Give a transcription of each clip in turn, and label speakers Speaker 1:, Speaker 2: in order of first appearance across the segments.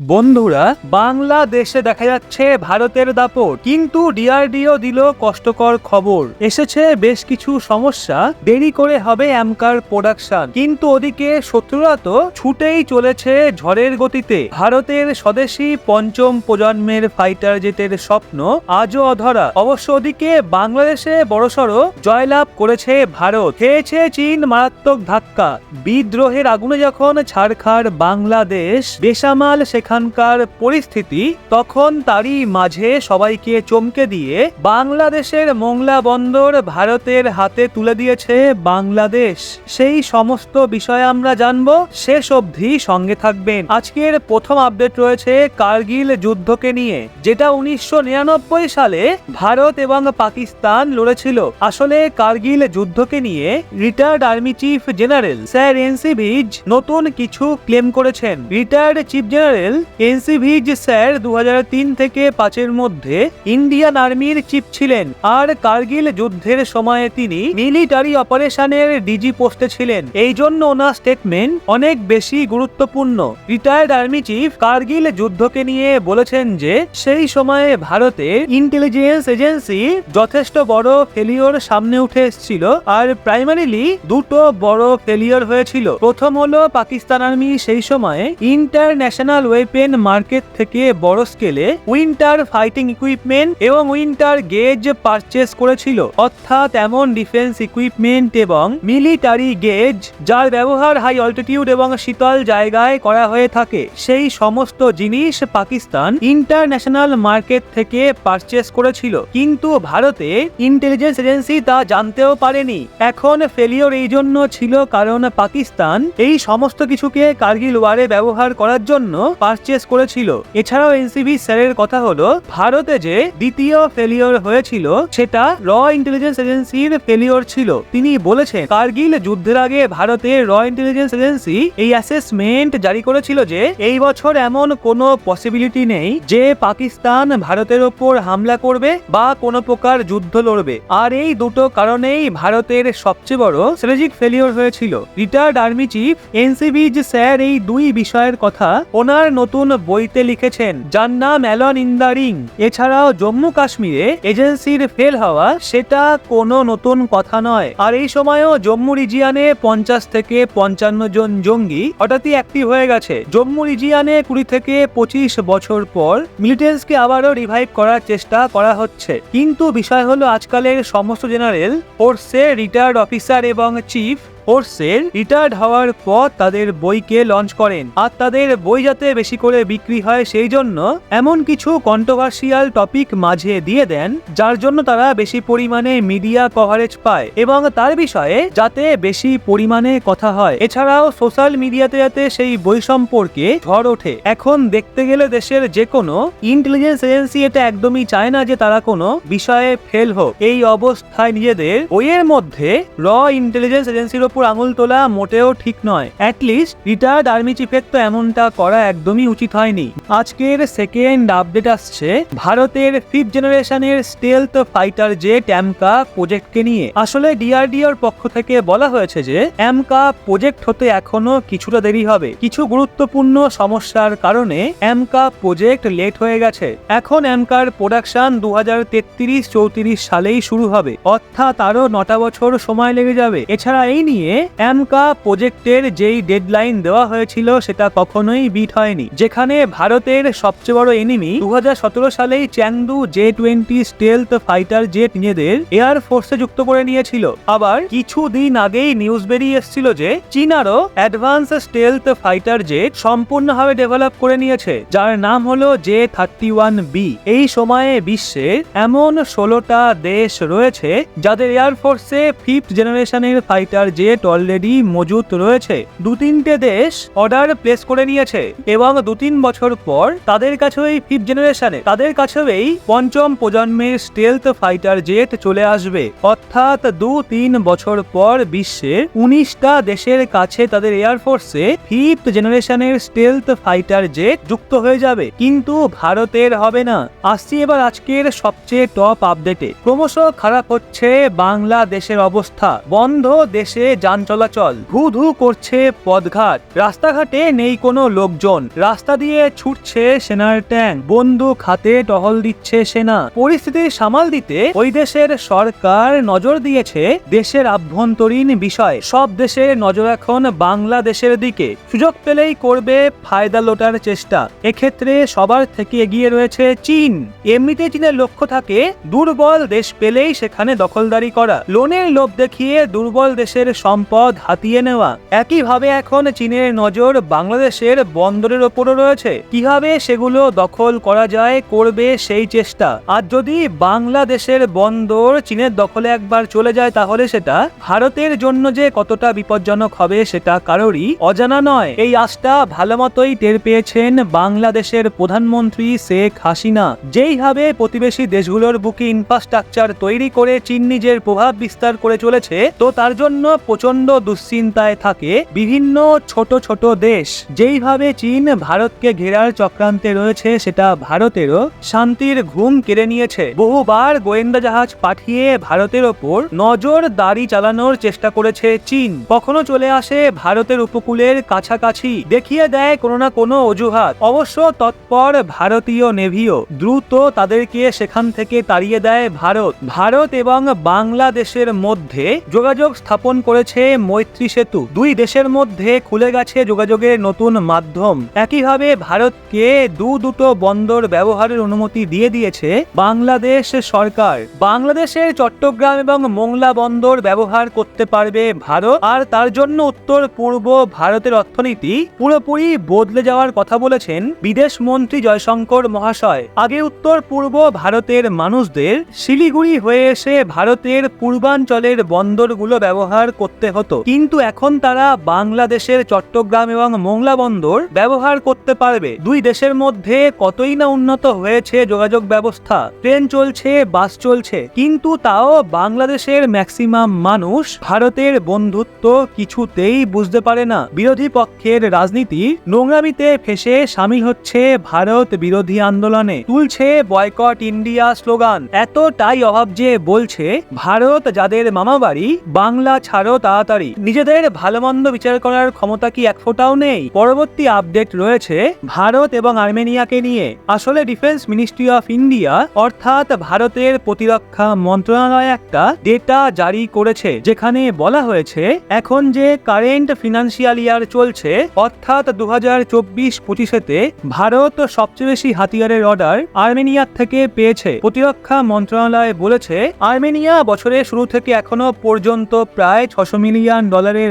Speaker 1: বন্ধুরা, বাংলাদেশে দেখা যাচ্ছে ভারতের দাপট, কিন্তু ডিআরডিও দিল কষ্টকর খবর। এসেছে বেশ কিছু সমস্যা, দেরি করে হবে অ্যামকার প্রোডাকশন, কিন্তু ওদিকে শত্রুরা তো ছুটেই চলেছে ঝড়ের গতিতে। ভারতের স্বদেশী পঞ্চম প্রজন্মের ফাইটার জেটের স্বপ্ন আজও অধরা। অবশ্য ওদিকে বাংলাদেশে বড়সড় জয়লাভ করেছে ভারত। খেয়েছে চীন মারাত্মক ধাক্কা। বিদ্রোহের আগুনে যখন ছারখার বাংলাদেশ বেসামাল সেখানকার পরিস্থিতি, তখন তারই মাঝে সবাইকে চমকে দিয়ে বাংলাদেশের মোংলা বন্দর ভারতের হাতে তুলে দিয়েছে বাংলাদেশ। সেই সমস্ত বিষয় আমরা জানবো, শেষ অবধি সঙ্গে থাকবেন। আজকের প্রথম আপডেট রয়েছে কার্গিল যুদ্ধকে নিয়ে, যেটা 1999 সালে ভারত এবং পাকিস্তান লড়েছিল। আসলে কার্গিল যুদ্ধকে নিয়ে retired army chief general sir N C Vij নতুন কিছু ক্লেম করেছেন। Retired chief general N C Vij sir 2003 থেকে 5-এর মধ্যে ইন্ডিয়ান আর্মির চিফ ছিলেন, আর কার্গিল যুদ্ধের সময়ে তিনি মিলিটারি অপারেশনের ডিজি পোস্টে ছিলেন। এই জন্য ওনার স্টেটমেন্ট অনেক বেশি গুরুত্বপূর্ণ। রিটায়ার্ড আর্মি চিফ কার্গিল যুদ্ধকে নিয়ে বলেছেন যে সেই সময়ে ভারতের ইন্টেলিজেন্স এজেন্সি যথেষ্ট বড় ফেলিওর সামনে উঠে এসেছিল, আর প্রাইমারিলি দুটো বড় ফেলিওর হয়েছিল। প্রথম হলো পাকিস্তান আর্মি সেই সময়ে ইন্টারন্যাশনাল ওয়েপেন মার্কেট থেকে বড় স্কেলে উইন্টার ফাইটিং ইকুইপমেন্ট এবং উইন্টার গেজ পারচেস করেছিল, অর্থাৎ এমন ডিফেন্স ইকুইপমেন্ট এবং মিলিটারি গেজ যার ব্যবহার হাই অল্টিটিউড এবং শীতল জায়গায় করা হয়ে থাকে। সেই সমস্ত জিনিস পাকিস্তান ইন্টারন্যাশনাল মার্কেট থেকে পারচেস করেছিল, কিন্তু ভারতের ইন্টেলিজেন্স এজেন্সি তা জানতেও পারেনি। এখন ফেলিওর এই জন্য ছিল কারণ পাকিস্তান এই সমস্ত কিছুকে কার্গিল ওয়ারে ব্যবহার করার জন্য পারচেস করেছিল। এছাড়াও এনসিভি স্যারের কথা হলো, ভারতে যে দ্বিতীয় ফেলিওর হয়েছিল সেটা র ইন্টেলিজেন্স এজেন্সির ফেলিওর ছিল। তিনি বলেছেন কার্গিল যুদ্ধের আগে ভারতের র ইন্টেলিজেন্স এজেন্সি এই অ্যাসেসমেন্ট জারি করেছিল যে এই বছর এমন কোনো পসিবিলিটি নেই যে পাকিস্তান ভারতের ওপর হামলা করবে বা কোনো প্রকার যুদ্ধ লড়বে, আর এই দুটো কারণেই ভারতের সবচেয়ে বড় স্ট্র্যাটেজিক ফেলিওর হয়েছিল। রিটায়ার্ড আর্মি চিফ এনসিভিজ স্যার এই দুই বিষয়ের কথা ওনার নতুন বইতে লিখেছেন, যার নাম অ্যালন ইন দ্য রিং। এছাড়াও জম্মু কাশ্মীরে এজেন্সির ফেল হওয়া সেটা কোনো নতুন কথা নয়, আর এই সময়ও জম্মু রিজিয়ানে 50 থেকে 55 জন জঙ্গি হঠাৎই অ্যাক্টিভ হয়ে গেছে। জম্মু রিজিয়ানে 20 থেকে 25 বছর পর মিলিটেন্সকে আবারও রিভাইভ করার চেষ্টা করা হচ্ছে, কিন্তু বিষয় হলো আজকালের সমস্ত জেনারেল ফোর্সের রিটায়ার্ড অফিসার এবং চিফ ফোর্সের রিটায়ার্ড হওয়ার পর তাদের বইকে লঞ্চ করেন, আর তাদের বই যাতে বেশি করে বিক্রি হয় সেই জন্য এমন কিছু কন্ট্রোভার্সিয়াল টপিক মাঝে দিয়ে দেন যার জন্য তারা বেশি পরিমাণে মিডিয়া কভারেজ পায় এবং তার বিষয়ে যাতে বেশি পরিমাণে কথা হয়। এছাড়াও সোশ্যাল মিডিয়াতে যাতে সেই বই সম্পর্কে ঝড় ওঠে। এখন দেখতে গেলে দেশের যে কোনো ইন্টেলিজেন্স এজেন্সি এটা একদমই চায় না যে তারা কোনো বিষয়ে ফেল হোক। এই অবস্থায় নিজেদের বইয়ের মধ্যে র ইন্টেলিজেন্স এজেন্সির উপর আঙুল তোলা মোটেও ঠিক নয়। অ্যাটলিস্ট রিটায়ার্ড আর্মি চিফের তো এমনটা করা একদমই উচিত হয়নি। আজকের সেকেন্ড আপডেট আসছে ভারতের 5th জেনারেশনের স্টেলথ ফাইটার জেট অ্যামকা প্রজেক্টকে নিয়ে। আসলে ডিআরডিওর পক্ষ থেকে বলা হয়েছে যে অ্যামকা প্রজেক্ট হতে এখনো কিছুটা দেরি হবে। কিছু গুরুত্বপূর্ণ সমস্যার কারণে অ্যামকা প্রজেক্ট লেট হয়ে গেছে। এখন অ্যামকার প্রোডাকশন 2033-34 সালেই শুরু হবে, অর্থাৎ আরো 9টা বছর সময় লেগে যাবে। এছাড়া এই নিয়ে অ্যামকা প্রজেক্টের যেই ডেডলাইন দেওয়া হয়েছিল সেটা কখনোই বিট হয়নি। যেখানে ভারতের সবচেয়ে বড় এনিমি 2017 সালেই চ্যাংদু J-20 স্টেলথ ফাইটার জেট নিজেদের এয়ার ফোর্সে যুক্ত করে নিয়েছিল। আবার কিছুদিন আগেই নিউজ বেরিয়ে এসেছিল যে চীন আরো অ্যাডভান্স স্টেলথ ফাইটার জেট সম্পূর্ণভাবে ডেভেলপ করে নিয়েছে, যার নাম হলো J-31B। এই সময়ে বিশ্বের এমন 16টা দেশ রয়েছে যাদের এয়ার ফোর্সে 5th জেনারেশনের ফাইটার জেট অলরেডি মজুত রয়েছে। 2-3টে দেশ অর্ডার প্লেস করে নিয়েছে এবং 2-3 বছর পর তাদের কাছেও এই 5th জেনারেশনে তাদের কাছেও এই পঞ্চম প্রজন্মের স্টেলথ ফাইটার জেট চলে আসবে, অর্থাৎ 2-3 বছর পর বিশ্বের 19টা দেশের কাছে তাদের এয়ার ফোর্সে 5th জেনারেশনের স্টেলথ ফাইটার জেট যুক্ত হয়ে যাবে, কিন্তু ভারতের হবে না। আসছি এবার আজকের সবচেয়ে টপ আপডেটে। ক্রমশ খারাপ হচ্ছে বাংলাদেশের অবস্থা। বন্ধ দেশে যান চলাচল, ধু ধু করছে পথঘাট, রাস্তাঘাটে নেই কোনো লোকজন, রাস্তা দিয়ে ছুটছে সেনার ট্যাঙ্ক, বন্দুক হাতে টহল দিচ্ছে সেনা। পরিস্থিতি সামাল দিতে ওই দেশের সরকার নজর দিয়েছে দেশের আভ্যন্তরীণ বিষয়। সব দেশের নজর এখন বাংলাদেশের দিকে, সুযোগ পেলেই করবে ফায়দা লোটার চেষ্টা। এক্ষেত্রে সবার থেকে এগিয়ে রয়েছে চীন। এমনিতে চীনের লক্ষ্য থাকে দুর্বল দেশ পেলেই সেখানে দখলদারি করা, লোনের লোভ দেখিয়ে দুর্বল দেশের সম্পদ হাতিয়ে নেওয়া। একইভাবে এখন চীনের নজর বাংলাদেশের বন্দরের ওপরও রয়েছে, কিভাবে সেগুলো দখল করা যায় করবে সেই চেষ্টা। আর যদি বাংলাদেশের বন্দর চীনের দখলে একবার চলে যায় তাহলে সেটা ভারতের জন্য যে কতটা বিপজ্জনক হবে সেটা কারোরই অজানা নয়। এই আশটা ভালো মতোই টের পেয়েছেন বাংলাদেশের প্রধানমন্ত্রী শেখ হাসিনা। যেইভাবে প্রতিবেশী দেশগুলোর বুকে ইনফ্রাস্ট্রাকচার তৈরি করে চীন নিজের প্রভাব বিস্তার করে চলেছে, তো তার জন্য প্রচন্ড দুশ্চিন্তায় থাকে বিভিন্ন ছোট ছোট দেশ। যেইভাবে চীন ভারতকে ঘেরার চক্রান্তে রয়েছে সেটা ভারতেরও শান্তির ঘুম কেড়ে নিয়েছে। বহুবার গোয়েন্দা জাহাজ পাঠিয়ে ভারতের ওপর নজরদারি চালানোর চেষ্টা করেছে চীন। কখনো চলে আসে ভারতের উপকূলের কাছাকাছি, দেখিয়ে দেয় কোনো না কোনো অজুহাত। অবশ্য তৎপর ভারতীয় নেভিও দ্রুত তাদেরকে সেখান থেকে তাড়িয়ে দেয় ভারত। ভারত এবং বাংলাদেশের মধ্যে যোগাযোগ স্থাপন করেছে মৈত্রী সেতু, দুই দেশের মধ্যে খুলে গেছে যোগাযোগের নতুন মাধ্যম। একইভাবে ভারতকে দুটো বন্দর ব্যবহারের অনুমতি দিয়ে দিয়েছে বাংলাদেশ সরকার। বাংলাদেশের চট্টগ্রাম এবং মোংলা বন্দর ব্যবহার করতে পারবে ভারত, আর তার জন্য উত্তর পূর্ব ভারতের অর্থনীতি পুরোপুরি বদলে যাওয়ার কথা বলেছেন বিদেশ মন্ত্রী জয়শঙ্কর মহাশয়। আগে উত্তর পূর্ব ভারতের মানুষদের শিলিগুড়ি হয়ে এসে ভারতের পূর্বাঞ্চলের বন্দরগুলো ব্যবহার করতে হতো, কিন্তু এখন তারা বাংলাদেশের চট্টগ্রাম এবং মোংলা বন্দর ব্যবহার করতে পারবে। দুই দেশের মধ্যে কতই না উন্নত হয়েছে যোগাযোগ ব্যবস্থা, ট্রেন চলছে, বাস চলছে, কিন্তু তাও বাংলাদেশের ম্যাক্সিমাম মানুষ ভারতের বন্ধুত্ব কিছুতেই বুঝতে পারে না। বিরোধী পক্ষের রাজনীতি নোংরামিতে ফেসে সামিল হচ্ছে ভারত বিরোধী আন্দোলনে, তুলছে বয়কট ইন্ডিয়া স্লোগান। এতটাই অভাব যে বলছে ভারত যাদের মামাবাড়ি, বাংলা ছাড়ো তাড়াতাড়ি। নিজেদের ভালো মন্দ বিচার করার ক্ষমতা কি এক ফোঁটাও নেই? পরবর্তী আপডেট রয়েছে ভারত এবং আর্মেনিয়াকে নিয়ে। আসলে ডিফেন্স মিনিস্ট্রি অফ ইন্ডিয়া অর্থাৎ ভারতের প্রতিরক্ষা মন্ত্রণালয় একটা ডেটা জারি করেছে, যেখানে বলা হয়েছে এখন যে কারেন্ট ফিনান্সিয়াল ইয়ার চলছে অর্থাৎ 2024-25-তে ভারত সবচেয়ে বেশি হাতিয়ারের অর্ডার আর্মেনিয়ার থেকে পেয়েছে। প্রতিরক্ষা মন্ত্রণালয় বলেছে আর্মেনিয়া বছরের শুরু থেকে এখনো পর্যন্ত প্রায় $600 মিলিয়ন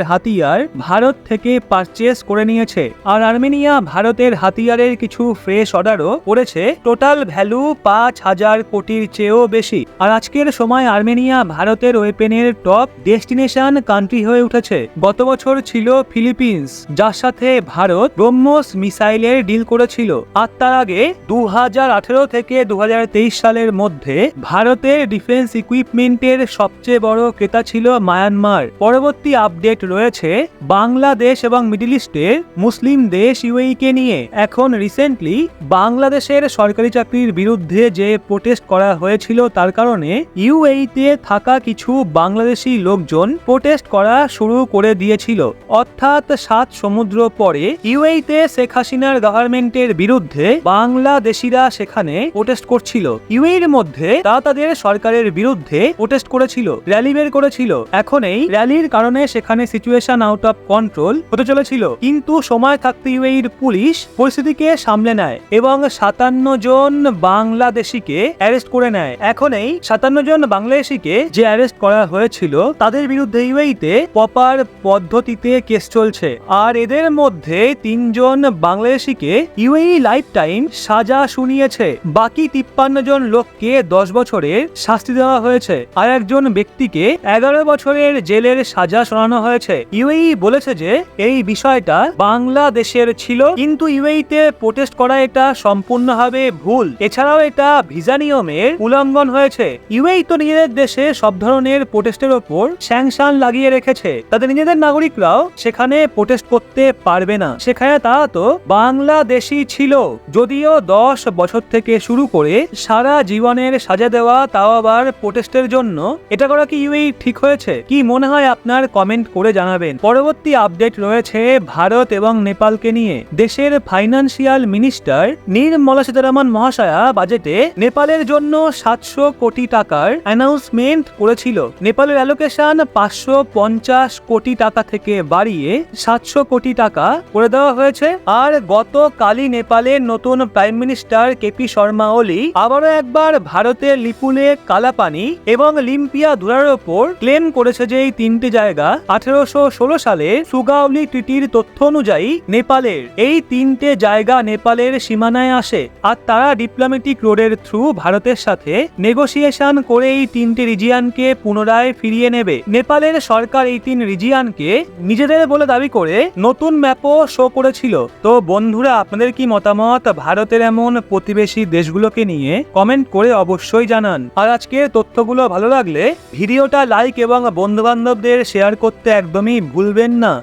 Speaker 1: হাতিয়ার ভারত থেকে পারচেস করে নিয়েছে। আর আর্মেনিয়া ভারতের হাতিয়ারের কিছু ফ্রেশ অর্ডারও করেছে, টোটাল ভ্যালু 5,000 কোটির চেয়েও বেশি। আর আজকের সময় আর্মেনিয়া ভারতের ওয়েপেনের টপ ডেস্টিনেশন কান্ট্রি হয়ে উঠেছে। গত বছর ছিল ফিলিপিন্স, যার সাথে ভারত ব্রহ্মোস মিসাইলের ডিল করেছিল। আর তার আগে 2018 থেকে 2023 সালের মধ্যে ভারতের ডিফেন্স ইকুইপমেন্টের সবচেয়ে বড় ক্রেতা ছিল মায়ানমার। পরবর্তী আপডেট রয়েছে বাংলাদেশ এবং মিডল ইস্টের মুসলিম দেশ ইউএই কে নিয়ে। এখন রিসেন্টলি বাংলাদেশের সরকারি চাকরির বিরুদ্ধে যে প্রোটেস্ট করা হয়েছিল তার কারণে ইউএই তে থাকা কিছু বাংলাদেশি লোকজন প্রোটেস্ট করা শুরু করে দিয়েছিল। অর্থাৎ 7 সমুদ্র পরে ইউএই তে শেখ হাসিনার গভর্নমেন্টের বিরুদ্ধে বাংলাদেশিরা সেখানে প্রোটেস্ট করছিল। ইউএই এর মধ্যে তারা তাদের সরকারের বিরুদ্ধে প্রোটেস্ট করেছিল, র্যালি বের করেছিল। এখন এই র্যালির কারণে সেখানে সিচুয়েশন আউট অফ কন্ট্রোল হতে চলেছিল, কিন্তু সময় থাকতে ইউএইর পুলিশ পরিস্থিতিকে সামলে নেয় এবং 57 জন বাংলাদেশিকে অ্যারেস্ট করে নেয়। এখন এই 57 জন বাংলাদেশিকে যে অ্যারেস্ট করা হয়েছিল তাদের বিরুদ্ধে ইউএইতে প্রপার পদ্ধতিতে কেস চলছে। আর এদের মধ্যে 3 জন বাংলাদেশিকে ইউএই লাইফ টাইম সাজা শুনিয়েছে, বাকি 53 জন লোককে 10 বছরের শাস্তি দেওয়া হয়েছে, আর একজন ব্যক্তিকে 11 বছরের জেলের সাজা শোনানো হয়েছে। ইউএই বলেছে যে এই বিষয়টা বাংলাদেশের ছিল, কিন্তু ইউএইতে প্রোটেস্ট করা এটা সম্পূর্ণভাবে ভুল। এছাড়াও এটা ভিসা নিয়মের উল্লঙ্ঘন হয়েছে। ইউএই তো নিজেদের দেশে সব ধরনের প্রোটেস্টের ওপর স্যাংশন লাগিয়ে রেখেছে, তাদের নিজেদের নাগরিকরাও সেখানে প্রোটেস্ট করতে পারবে না। সেখানে তারা তো বাংলাদেশি ছিল, যদিও 10 বছর থেকে শুরু করে সারা জীবনের সাজা দেওয়া, তাও আবার প্রোটেস্টের জন্য। এটা করা কি ইউএই ঠিক হয়েছে? কি মনে হয় আপনার কমেন্ট করে জানাবেন। পরবর্তী আপডেট রয়েছে ভারত এবং নেপালকে নিয়ে। দেশের ফাইন্যান্সিয়াল মিনিস্টার নির্মলা সীতারামন মহাশয়া বাজেটে নেপালের জন্য 700 কোটি টাকার অ্যানাউন্সমেন্ট করেছিল। নেপালের অ্যালোকেশন 550 কোটি টাকা থেকে বাড়িয়ে 700 কোটি টাকা করে দেওয়া হয়েছে। আর গতকালই নেপালের নতুন প্রাইম মিনিস্টার কেপি শর্মা ওলি আবারও একবার ভারতের লিপুলে, কালাপানি এবং লিম্পিয়া ধুরার ওপর ক্লেম করেছে যে এই তিনটি জায়গা 1816 সালে সুগাউলি ট্রিটির তথ্য অনুযায়ী নেপালের। এই তিনটে জায়গা নেপালের সীমানায় আসে আর তারা ডিপ্লোম্যাটিক রোডের থ্রু ভারতের সাথে নেগোসিয়েশন করে এই তিনটি রিজিয়নকে পুনরায় ফিরিয়ে নেবে। নেপালের সরকার এই তিন রিজিয়নকে নিজেদের বলে দাবি করে নতুন ম্যাপও শো করেছিল। তো বন্ধুরা, আপনাদের কি মতামত ভারতের এমন প্রতিবেশী দেশগুলোকে নিয়ে? কমেন্ট করে অবশ্যই জানান। আর আজকের তথ্যগুলো ভালো লাগলে ভিডিওটা লাইক এবং বন্ধু বান্ধবদের শেয়ার করতে একদমই ভুলবেন না।